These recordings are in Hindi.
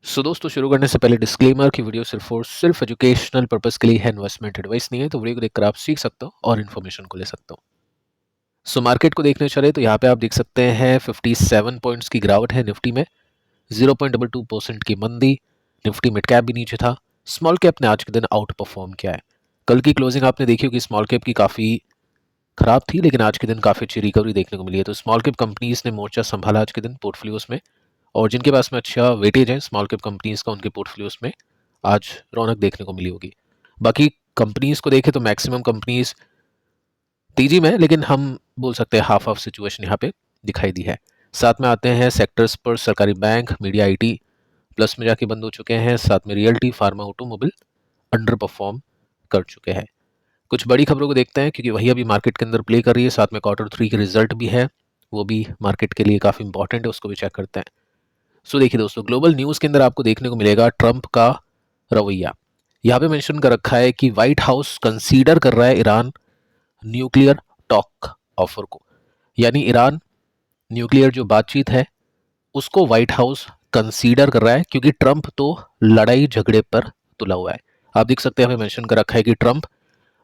दोस्तों शुरू करने से पहले डिस्क्लेमर की वीडियो सिर्फ और सिर्फ एजुकेशनल पर्पस के लिए है, इन्वेस्टमेंट एडवाइस नहीं है। तो वीडियो को देखकर आप सीख सकते हो और इन्फॉर्मेशन को ले सकते हो। मार्केट को देखने चले तो यहाँ पे आप देख सकते हैं 57 पॉइंट्स की गिरावट है निफ्टी में, 0.22% की मंदी। निफ्टी मिड कैप भी नीचे था, स्मॉल कैप ने आज के दिन आउट परफॉर्म किया है। कल की क्लोजिंग आपने देखी होगी, स्मॉल कैप की काफ़ी खराब थी, लेकिन आज के दिन काफ़ी अच्छी रिकवरी देखने को मिली है। तो स्मॉल कैप कंपनीज ने मोर्चा संभाला आज के दिन पोर्टफोलियोज में, और जिनके पास में अच्छा वेटेज है स्मॉल कैप कंपनीज का, उनके पोर्टफोलियोज में आज रौनक देखने को मिली होगी। बाकी कंपनीज को देखें तो मैक्सिमम कंपनीज तेजी में, लेकिन हम बोल सकते हैं हाफ हाफ सिचुएशन यहाँ पे दिखाई दी है। साथ में आते हैं सेक्टर्स पर, सरकारी बैंक, मीडिया, आईटी प्लस में जाके बंद हो चुके हैं। साथ में realty, pharma, automobile under perform कर चुके हैं। कुछ बड़ी खबरों को देखते हैं क्योंकि वही अभी मार्केट के अंदर प्ले कर रही है। साथ में क्वार्टर 3 के रिजल्ट भी है, वो भी मार्केट के लिए काफ़ी इंपॉर्टेंट है, उसको भी चेक करते हैं। देखिए दोस्तों, ग्लोबल न्यूज़ के अंदर आपको देखने को मिलेगा ट्रंप का रवैया। यहाँ पे मेंशन कर रखा है कि व्हाइट हाउस कंसीडर कर रहा है ईरान न्यूक्लियर टॉक ऑफर को, यानी ईरान न्यूक्लियर जो बातचीत है उसको व्हाइट हाउस कंसीडर कर रहा है, क्योंकि ट्रंप तो लड़ाई झगड़े पर तुला हुआ है। आप देख सकते हैं हमें मेंशन कर रखा है कि ट्रंप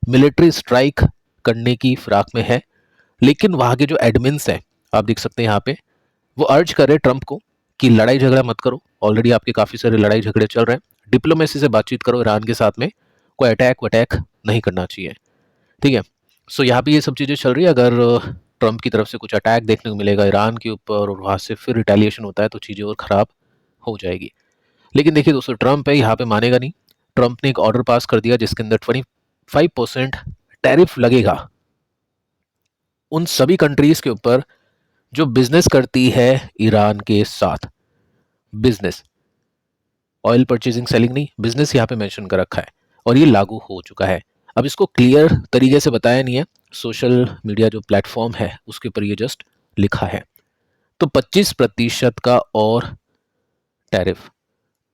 मिलिट्री स्ट्राइक करने की फिराक में है, लेकिन वहाँ के जो एडमिन्स हैं आप देख सकते हैं यहाँ पे, वो अर्ज कर रहे ट्रंप को कि लड़ाई झगड़ा मत करो। ऑलरेडी आपके काफ़ी सारे लड़ाई झगड़े चल रहे हैं, डिप्लोमेसी से बातचीत करो ईरान के साथ में, कोई अटैक वटैक नहीं करना चाहिए। ठीक है, यहाँ पे ये सब चीज़ें चल रही है। अगर ट्रंप की तरफ से कुछ अटैक देखने को मिलेगा ईरान के ऊपर और वहाँ से फिर रिटेलिएशन होता है तो चीज़ें और ख़राब हो जाएगी। लेकिन देखिए दोस्तों, ट्रंप है यहाँ पे मानेगा नहीं। ट्रंप ने एक ऑर्डर पास कर दिया जिसके अंदर 25% टैरिफ लगेगा उन सभी कंट्रीज के ऊपर जो बिजनेस करती है ईरान के साथ। बिजनेस, ऑयल परचेजिंग सेलिंग नहीं, बिजनेस यहाँ पे मेंशन कर रखा है और ये लागू हो चुका है। अब इसको क्लियर तरीके से बताया नहीं है, सोशल मीडिया जो प्लेटफॉर्म है उसके ऊपर ये जस्ट लिखा है। तो 25% का और टैरिफ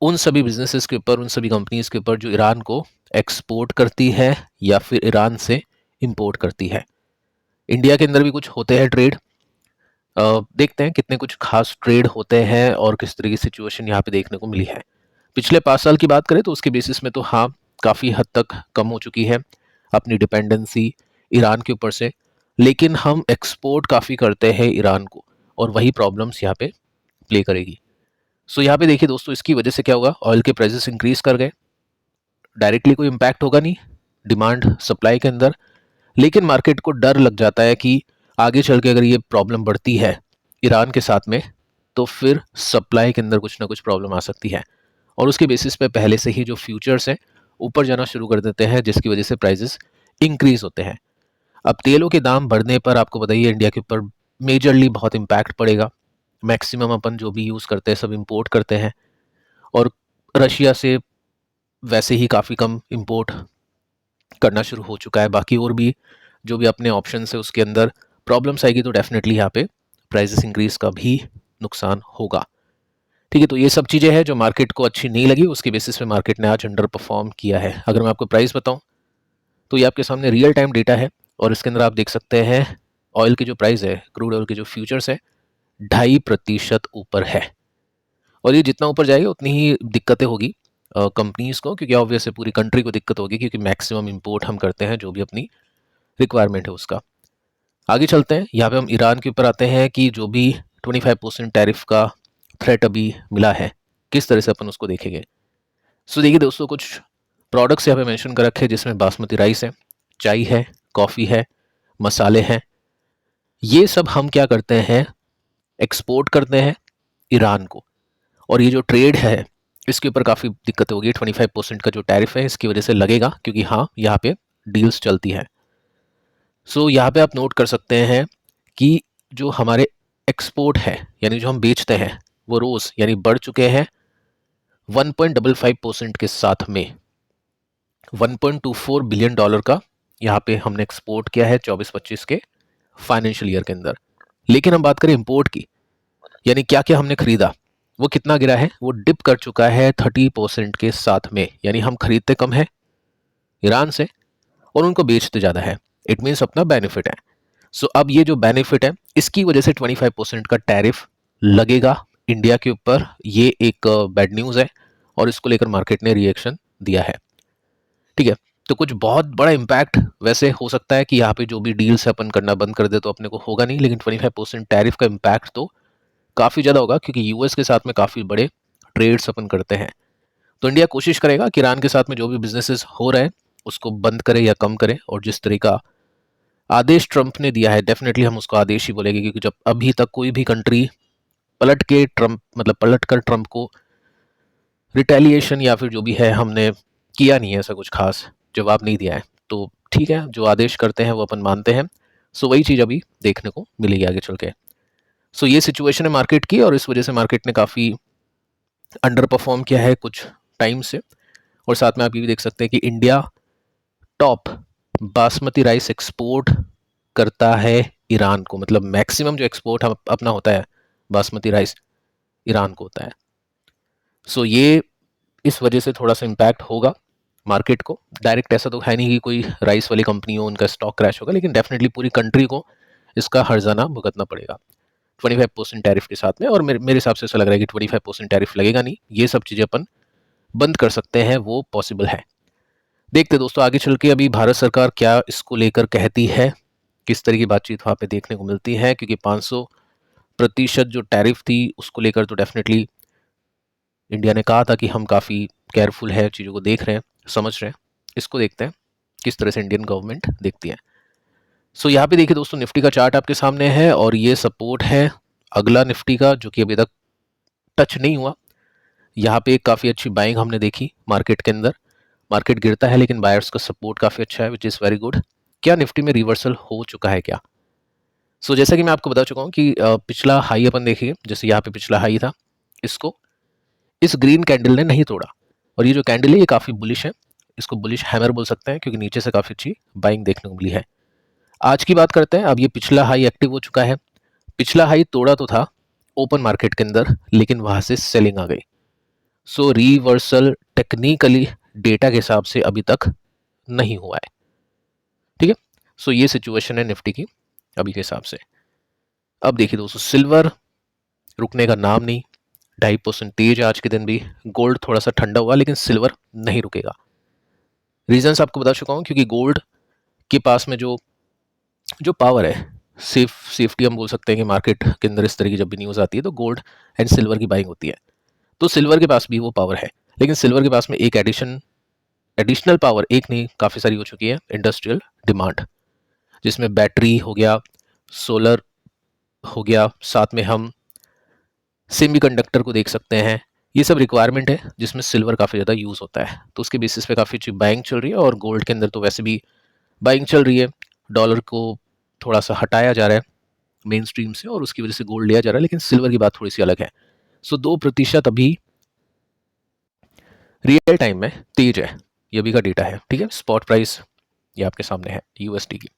उन सभी बिजनेसेस के ऊपर, उन सभी कंपनीज के ऊपर जो ईरान को एक्सपोर्ट करती है या फिर ईरान से इंपोर्ट करती है। इंडिया के अंदर भी कुछ होते हैं ट्रेड, देखते हैं कितने कुछ खास ट्रेड होते हैं और किस तरह की सिचुएशन यहाँ पे देखने को मिली है। पिछले 5 साल की बात करें तो उसके बेसिस में तो हाँ, काफ़ी हद तक कम हो चुकी है अपनी डिपेंडेंसी ईरान के ऊपर से, लेकिन हम एक्सपोर्ट काफ़ी करते हैं ईरान को और वही प्रॉब्लम्स यहाँ पे प्ले करेगी। यहाँ पे देखिए दोस्तों, इसकी वजह से क्या होगा, ऑयल के प्राइसेस इंक्रीज कर गए, डायरेक्टली कोई इम्पैक्ट होगा नहीं डिमांड सप्लाई के अंदर, लेकिन मार्केट को डर लग जाता है कि आगे चल के अगर ये प्रॉब्लम बढ़ती है ईरान के साथ में तो फिर सप्लाई के अंदर कुछ ना कुछ प्रॉब्लम आ सकती है, और उसके बेसिस पे पहले से ही जो फ्यूचर्स हैं ऊपर जाना शुरू कर देते हैं, जिसकी वजह से प्राइसेस इंक्रीज होते हैं। अब तेलों के दाम बढ़ने पर आपको बताइए इंडिया के ऊपर मेजरली बहुत इम्पैक्ट पड़ेगा। मैक्सिमम अपन जो भी यूज़ करते हैं सब इंपोर्ट करते हैं, और रशिया से वैसे ही काफ़ी कम इंपोर्ट करना शुरू हो चुका है। बाकी और भी जो भी अपने ऑप्शन है उसके अंदर प्रॉब्लम्स आएगी तो डेफिनेटली यहाँ पे प्राइसेस इंक्रीज का भी नुकसान होगा। ठीक है, तो ये सब चीज़ें हैं जो मार्केट को अच्छी नहीं लगी, उसके बेसिस पे मार्केट ने आज अंडर परफॉर्म किया है। अगर मैं आपको प्राइस बताऊं तो ये आपके सामने रियल टाइम डेटा है, और इसके अंदर आप देख सकते हैं ऑयल की जो प्राइस है, क्रूड ऑयल के जो फ्यूचर्स है 2.5% ऊपर है, और ये जितना ऊपर जाएगा उतनी ही दिक्कतें होगी कंपनीज को, क्योंकि ऑब्वियस है पूरी कंट्री को दिक्कत होगी, क्योंकि मैक्सिमम इंपोर्ट हम करते हैं जो भी अपनी रिक्वायरमेंट है उसका। आगे चलते हैं, यहाँ पे हम ईरान के ऊपर आते हैं कि जो भी 25% टैरिफ का थ्रेट अभी मिला है किस तरह से अपन उसको देखेंगे। देखिए दोस्तों, कुछ प्रोडक्ट्स यहाँ पे मेंशन कर रखे हैं जिसमें बासमती राइस है, चाय है, कॉफ़ी है, मसाले हैं। ये सब हम क्या करते हैं, एक्सपोर्ट करते हैं ईरान को, और ये जो ट्रेड है इसके ऊपर काफ़ी दिक्कतें होगी। 25% का जो टैरिफ है इसकी वजह से लगेगा, क्योंकि हाँ यहाँ पे डील्स चलती है। यहाँ पे आप नोट कर सकते हैं कि जो हमारे एक्सपोर्ट है यानी जो हम बेचते हैं वो रोज़ यानी बढ़ चुके हैं 1.55% के साथ में। 1.24 बिलियन डॉलर का यहाँ पे हमने एक्सपोर्ट किया है 24-25 के फाइनेंशियल ईयर के अंदर। लेकिन हम बात करें इंपोर्ट की, यानी क्या क्या हमने खरीदा, वो कितना गिरा है, वो डिप कर चुका है 30% के साथ में। यानी हम खरीदते कम है ईरान से और उनको बेचते ज़्यादा है। इट मीन्स अपना बेनिफिट है। अब ये जो बेनिफिट है इसकी वजह से 25% का टैरिफ लगेगा इंडिया के ऊपर ये एक बैड न्यूज़ है और इसको लेकर मार्केट ने रिएक्शन दिया है। ठीक है, तो कुछ बहुत बड़ा इम्पैक्ट वैसे हो सकता है कि यहाँ पे जो भी डील्स अपन करना बंद कर दे तो अपने को होगा नहीं, लेकिन 25% टैरिफ का इम्पैक्ट तो काफ़ी ज़्यादा होगा, क्योंकि यूएस के साथ में काफ़ी बड़े ट्रेड्स अपन करते हैं। तो इंडिया कोशिश करेगा कि ईरान के साथ में जो भी बिजनेसेस हो रहे हैं उसको बंद करे या कम करे, और जिस तरीका आदेश ट्रंप ने दिया है डेफिनेटली हम उसको आदेश ही बोलेंगे, क्योंकि जब अभी तक कोई भी कंट्री पलट कर ट्रंप को रिटेलिएशन या फिर जो भी है हमने किया नहीं है, ऐसा कुछ खास जवाब नहीं दिया है, तो ठीक है, जो आदेश करते हैं वो अपन मानते हैं। सो वही चीज़ अभी देखने को मिलेगी आगे चल के। सो ये सिचुएशन है मार्केट की, और इस वजह से मार्केट ने काफ़ी अंडर परफॉर्म किया है कुछ टाइम से। और साथ में आप ये भी देख सकते हैं कि India top basmati rice export करता है ईरान को, मतलब मैक्सिमम जो एक्सपोर्ट हम अपना होता है बासमती राइस ईरान को होता है। सो ये इस वजह से थोड़ा सा इम्पैक्ट होगा मार्केट को। डायरेक्ट ऐसा तो है नहीं कि कोई राइस वाली कंपनी हो उनका स्टॉक क्रैश होगा, लेकिन डेफिनेटली पूरी कंट्री को इसका हर्जाना भुगतना पड़ेगा 25% टैरिफ के साथ में। और मेरे हिसाब से ऐसा लग रहा है कि 25% टैरिफ लगेगा नहीं, ये सब चीज़ें अपन बंद कर सकते हैं, वो पॉसिबल है। देखते दोस्तों आगे चल के अभी भारत सरकार क्या इसको लेकर कहती है, किस तरह की बातचीत वहाँ पे देखने को मिलती है, क्योंकि 500% जो टैरिफ थी उसको लेकर तो डेफिनेटली इंडिया ने कहा था कि हम काफ़ी केयरफुल है, चीज़ों को देख रहे हैं, समझ रहे हैं। इसको देखते हैं किस तरह से इंडियन गवर्नमेंट देखती है। सो यहाँ पे देखिए दोस्तों, निफ्टी का चार्ट आपके सामने है और ये सपोर्ट है अगला निफ्टी का, जो कि अभी तक टच नहीं हुआ। यहाँ पे एक काफ़ी अच्छी बाइंग हमने देखी मार्केट के अंदर। मार्केट गिरता है लेकिन बायर्स का सपोर्ट काफ़ी अच्छा है, विच इज़ वेरी गुड। क्या निफ्टी में रिवर्सल हो चुका है क्या? सो जैसा कि मैं आपको बता चुका हूँ कि पिछला हाई अपन देखिए, जैसे यहाँ पे पिछला हाई था, इसको इस ग्रीन कैंडल ने नहीं तोड़ा, और ये जो कैंडल है ये काफ़ी बुलिश है, इसको बुलिश हैमर बोल सकते हैं, क्योंकि नीचे से काफ़ी अच्छी बाइंग देखने को मिली है। आज की बात करते हैं। अब ये पिछला हाई एक्टिव हो चुका है। पिछला हाई तोड़ा तो था ओपन मार्केट के अंदर, लेकिन वहां से सेलिंग आ गई। सो रिवर्सल टेक्निकली डेटा के हिसाब से अभी तक नहीं हुआ है। ठीक है, सो ये सिचुएशन है निफ्टी की अभी के हिसाब से। अब देखिए दोस्तों, सिल्वर रुकने का नाम नहीं, 2.5% तेज आज के दिन भी। गोल्ड थोड़ा सा ठंडा हुआ, लेकिन सिल्वर नहीं रुकेगा। रीजंस आपको बता चुका हूं, क्योंकि गोल्ड के पास में जो जो पावर है, सेफ्टी हम बोल सकते हैं कि मार्केट के अंदर इस तरह की जब भी न्यूज़ आती है तो गोल्ड एंड सिल्वर की बाइंग होती है। तो सिल्वर के पास भी वो पावर है, लेकिन सिल्वर के पास में एक एडिशनल पावर एक नहीं काफ़ी सारी हो चुकी है, इंडस्ट्रियल डिमांड, जिसमें बैटरी हो गया, सोलर हो गया, साथ में हम सेमीकंडक्टर को देख सकते हैं। ये सब रिक्वायरमेंट है जिसमें सिल्वर काफ़ी ज़्यादा यूज़ होता है। तो उसके बेसिस पे काफ़ी अच्छी बाइंग चल रही है, और गोल्ड के अंदर तो वैसे भी बाइंग चल रही है। डॉलर को थोड़ा सा हटाया जा रहा है मेन स्ट्रीम से, और उसकी वजह से गोल्ड लिया जा रहा है, लेकिन सिल्वर की बात थोड़ी सी अलग है। सो 2% अभी रियल टाइम में तेज है, ये अभी का डेटा है। ठीक है, स्पॉट प्राइस ये आपके सामने है यूएसडी की।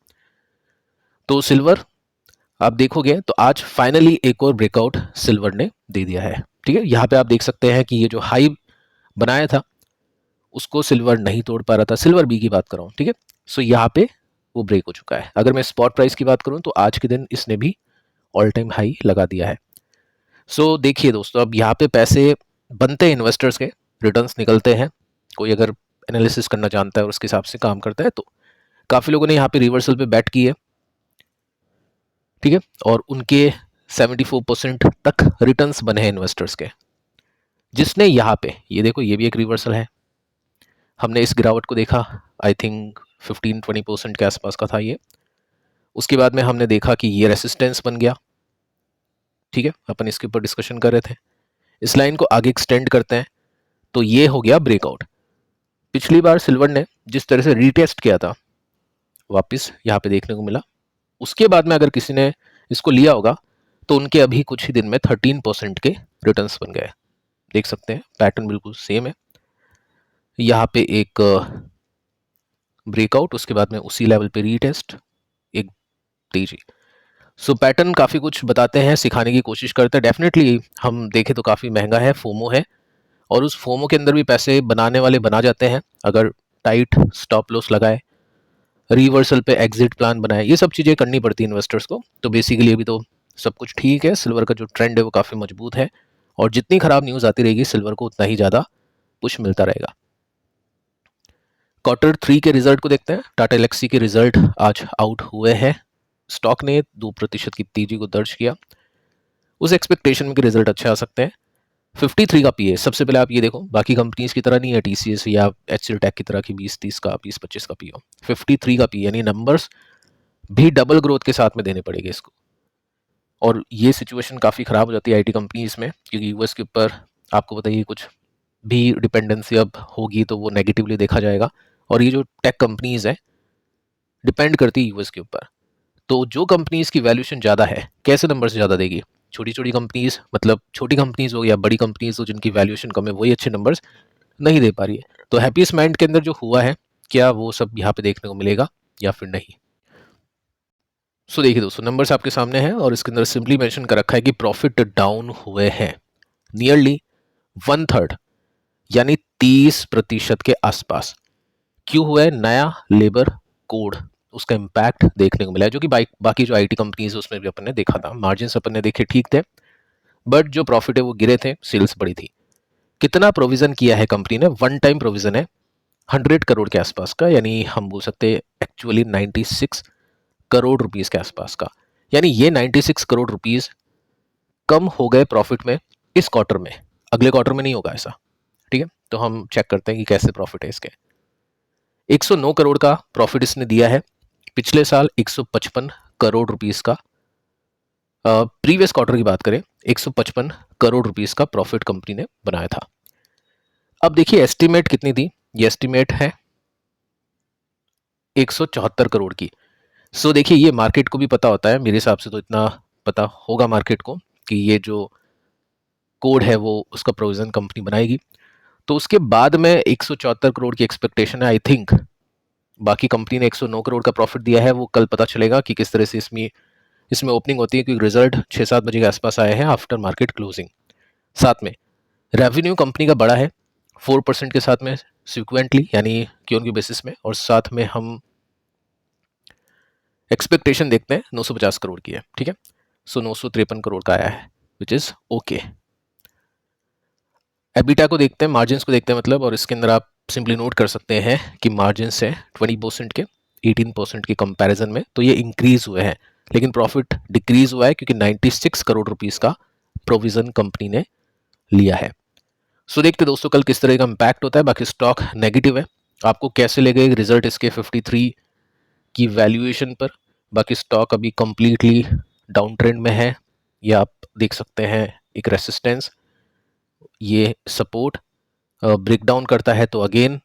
तो सिल्वर आप देखोगे तो आज फाइनली एक और ब्रेकआउट सिल्वर ने दे दिया है। ठीक है, यहाँ पे आप देख सकते हैं कि ये जो हाई बनाया था उसको सिल्वर नहीं तोड़ पा रहा था, सिल्वर बी की बात कर रहा हूँ। ठीक है, सो यहाँ पे वो ब्रेक हो चुका है। अगर मैं स्पॉट प्राइस की बात करूँ तो आज के दिन इसने भी ऑल टाइम हाई लगा दिया है। सो देखिए दोस्तों, अब यहाँ पे पैसे बनते हैं इन्वेस्टर्स के, रिटर्न्स निकलते हैं। कोई अगर एनालिसिस करना जानता है और उसके हिसाब से काम करता है, तो काफ़ी लोगों ने यहाँ पे रिवर्सल पे बैट की है। ठीक है, और उनके 74% तक रिटर्न्स बने हैं इन्वेस्टर्स के। जिसने यहाँ पे ये देखो, ये भी एक रिवर्सल है। हमने इस गिरावट को देखा, आई थिंक 15-20% के आसपास का था ये। उसके बाद में हमने देखा कि ये रेसिस्टेंस बन गया। ठीक है, अपन इसके ऊपर डिस्कशन कर रहे थे। इस लाइन को आगे एक्सटेंड करते हैं तो ये हो गया ब्रेकआउट। पिछली बार सिल्वर ने जिस तरह से रीटेस्ट किया था, वापस यहाँ पे देखने को मिला। उसके बाद में अगर किसी ने इसको लिया होगा तो उनके अभी कुछ ही दिन में 13% के रिटर्न्स बन गए। देख सकते हैं पैटर्न बिल्कुल सेम है। यहाँ पे एक ब्रेकआउट, उसके बाद में उसी लेवल पे रीटेस्ट, एक तेजी। सो पैटर्न काफ़ी कुछ बताते हैं, सिखाने की कोशिश करते हैं। डेफिनेटली हम देखें तो काफ़ी महंगा है, फोमो है, और उस फोमो के अंदर भी पैसे बनाने वाले बना जाते हैं अगर टाइट स्टॉप लॉस लगाए, रिवर्सल पे एग्जिट प्लान बनाए, ये सब चीज़ें करनी पड़ती है इन्वेस्टर्स को। तो बेसिकली अभी तो सब कुछ ठीक है, सिल्वर का जो ट्रेंड है वो काफ़ी मजबूत है, और जितनी खराब न्यूज़ आती रहेगी सिल्वर को उतना ही ज़्यादा पुश मिलता रहेगा। Q3 के रिजल्ट को देखते हैं। टाटा एलेक्सी के रिजल्ट आज आउट हुए हैं। स्टॉक ने 2% की तेजी को दर्ज किया। उस एक्सपेक्टेशन में कि रिजल्ट अच्छे आ सकते हैं। 53 का पीए, सबसे पहले आप ये देखो, बाकी कंपनीज की तरह नहीं है टीसीएस या एचसीएल टेक की तरह की 20-30 का 20-25 का पीओ। 53 का पीए यानी नंबर्स भी डबल ग्रोथ के साथ में देने पड़ेंगे इसको। और ये सिचुएशन काफ़ी ख़राब हो जाती है आईटी कंपनीज में, क्योंकि यूएस के ऊपर आपको बताइए कुछ भी डिपेंडेंसी अब होगी तो वो नेगेटिवली देखा जाएगा। और ये जो टेक कंपनीज है डिपेंड करती है यूएस के ऊपर। तो जो कंपनीज की वैल्यूएशन ज़्यादा है कैसे नंबर से ज़्यादा देगी? छोटी छोटी कंपनीज, मतलब छोटी कंपनीज हो या बड़ी कंपनीज हो जिनकी वैल्यूएशन कम है, वही अच्छे नंबर्स नहीं दे पा रही है। तो हैप्पीएस्ट माइंड के अंदर जो हुआ है, क्या वो सब यहाँ पे देखने को मिलेगा या फिर नहीं? सो देखिए दोस्तों, नंबर्स आपके सामने हैं और इसके अंदर सिंपली मेंशन कर रखा है कि प्रॉफिट डाउन हुए हैं नियरली 1/3 यानी 30% के आसपास। क्यों हुआ है? नया लेबर कोड, उसका इम्पैक्ट देखने को मिला है, जो कि बाकी जो आईटी कंपनीज उसमें भी अपन ने देखा था। मार्जिन्स अपन ने देखे ठीक थे, बट जो प्रॉफिट है वो गिरे थे, सेल्स बढ़ी थी। कितना प्रोविजन किया है कंपनी ने? वन टाइम प्रोविजन है 100 करोड़ के आसपास का, यानी हम बोल सकते हैं एक्चुअली 96 करोड़ रुपीस के आसपास का। यानी ये 96 करोड़ रुपीस कम हो गए प्रॉफिट में इस क्वार्टर में। अगले क्वार्टर में नहीं होगा ऐसा, ठीक है? तो हम चेक करते हैं कि कैसे प्रॉफिट है इसके। 109 करोड़ का प्रॉफिट इसने दिया है। पिछले साल 155 करोड़ रुपीस का, प्रीवियस क्वार्टर की बात करें 155 करोड़ रुपीस का प्रॉफिट कंपनी ने बनाया था। अब देखिए एस्टीमेट कितनी थी? ये एस्टीमेट है 174 करोड़ की। सो देखिए ये मार्केट को भी पता होता है, मेरे हिसाब से तो इतना पता होगा मार्केट को कि ये जो कोड है वो उसका प्रोविजन कंपनी बनाएगी। तो उसके बाद में 174 करोड़ की एक्सपेक्टेशन है। आई थिंक बाकी कंपनी ने 109 करोड़ का प्रॉफिट दिया है, वो कल पता चलेगा कि किस तरह से इसमें ओपनिंग होती है, क्योंकि रिजल्ट 6-7 बजे के आसपास आए हैं आफ्टर मार्केट क्लोजिंग। साथ में रेवेन्यू कंपनी का बड़ा है 4% के साथ में सिक्वेंटली, यानी क्यों बेसिस में। और साथ में हम एक्सपेक्टेशन देखते हैं 950 करोड़ की है, ठीक है? सो 953 करोड़ का आया है, विच इज ओके। एबिटा को देखते हैं, मार्जिन को देखते हैं मतलब, और इसके अंदर आप सिंपली नोट कर सकते हैं कि मार्जिन है 20% के 18% के कंपैरिजन में, तो ये इंक्रीज हुए हैं। लेकिन प्रॉफिट डिक्रीज हुआ है क्योंकि 96 करोड़ रुपीस का प्रोविजन कंपनी ने लिया है। सो देखते दोस्तों कल किस तरह का इम्पैक्ट होता है। बाकी स्टॉक नेगेटिव है, आपको कैसे लगेगा रिजल्ट इसके 53 की वैल्यूएशन पर? बाकी स्टॉक अभी कंप्लीटली डाउन ट्रेंड में है। ये आप देख सकते हैं एक रेसिस्टेंस, ये सपोर्ट ब्रेक डाउन करता है तो अगेन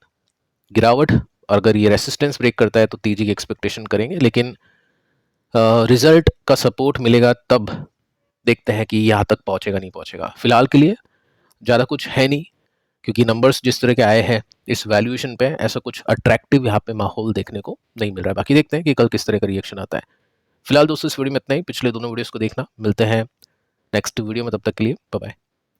गिरावट। अगर ये रेसिस्टेंस ब्रेक करता है तो तेजी की एक्सपेक्टेशन करेंगे, लेकिन रिजल्ट का सपोर्ट मिलेगा तब देखते हैं कि यहाँ तक पहुँचेगा नहीं पहुँचेगा। फिलहाल के लिए ज़्यादा कुछ है नहीं, क्योंकि नंबर्स जिस तरह के आए हैं इस वैल्यूएशन पे, ऐसा कुछ अट्रैक्टिव यहाँ पे माहौल देखने को नहीं मिल रहा है। बाकी देखते हैं कि कल किस तरह का रिएक्शन आता है। फिलहाल दोस्तों इस वीडियो में इतना ही, पिछले दोनों वीडियोस को देखना। मिलते हैं नेक्स्ट वीडियो में, तब तक के लिए बाय बाय।